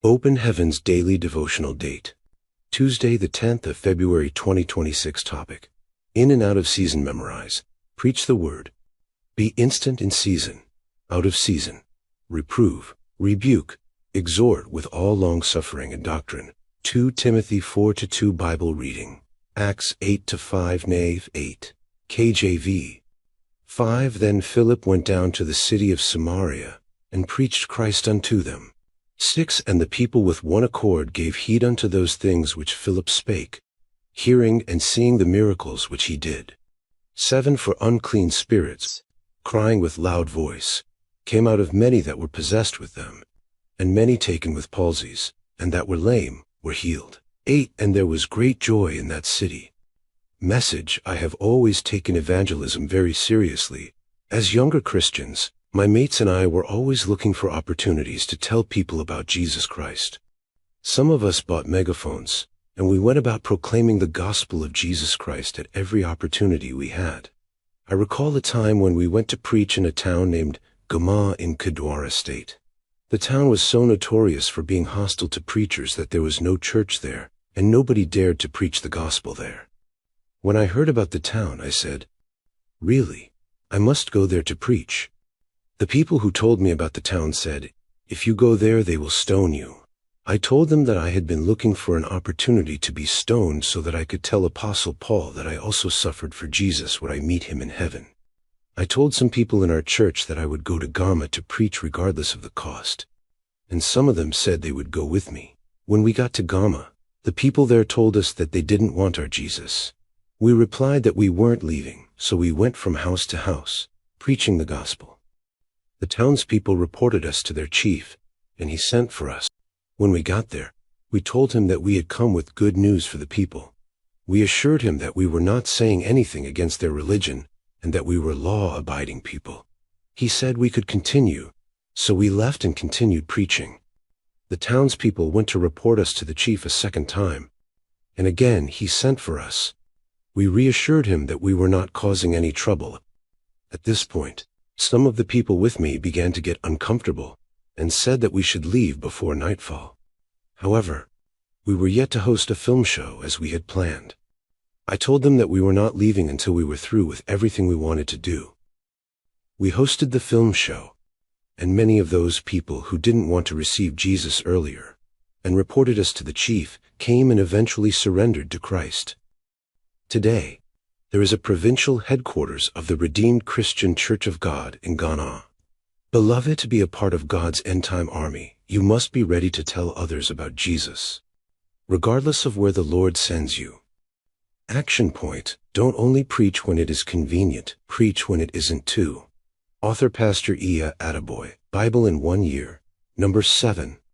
Open Heaven's Daily Devotional Date. Tuesday, the 10th of February 2026. Topic: In and out of season memorize. Preach the word. Be instant in season, out of season. Reprove, rebuke, exhort with all long-suffering and doctrine. 2 Timothy 4-2 Bible reading. Acts 8-5 Nav 8. KJV. 5 Then Philip went down to the city of Samaria, and preached Christ unto them. 6 And the people with one accord gave heed unto those things which Philip spake, hearing and seeing the miracles which he did. 7 For unclean spirits, crying with loud voice, came out of many that were possessed with them, and many taken with palsies, and that were lame, were healed. 8 And there was great joy in that city. Message: I have always taken evangelism very seriously. As younger Christians, my mates and I were always looking for opportunities to tell people about Jesus Christ. Some of us bought megaphones, and we went about proclaiming the gospel of Jesus Christ at every opportunity we had. I recall a time when we went to preach in a town named Gama in Kidwara State. The town was so notorious for being hostile to preachers that there was no church there, and nobody dared to preach the gospel there. When I heard about the town, I said, "Really? I must go there to preach." The people who told me about the town said, "If you go there, they will stone you." I told them that I had been looking for an opportunity to be stoned so that I could tell Apostle Paul that I also suffered for Jesus when I meet him in heaven. I told some people in our church that I would go to Gama to preach regardless of the cost, and some of them said they would go with me. When we got to Gama, the people there told us that they didn't want our Jesus. We replied that we weren't leaving, so we went from house to house, preaching the gospel. The townspeople reported us to their chief, and he sent for us. When we got there, we told him that we had come with good news for the people. We assured him that we were not saying anything against their religion, and that we were law-abiding people. He said we could continue, so we left and continued preaching. The townspeople went to report us to the chief a second time, and again he sent for us. We reassured him that we were not causing any trouble. At this point, some of the people with me began to get uncomfortable and said that we should leave before nightfall. However, we were yet to host a film show as we had planned. I told them that we were not leaving until we were through with everything we wanted to do. We hosted the film show, and many of those people who didn't want to receive Jesus earlier and reported us to the chief came and eventually surrendered to Christ. Today, there is a provincial headquarters of the Redeemed Christian Church of God in Ghana. Beloved, to be a part of God's end-time army, you must be ready to tell others about Jesus, regardless of where the Lord sends you. Action point: don't only preach when it is convenient, preach when it isn't too. Author Pastor Iya Attaboy, Bible in 1 Year, number 7.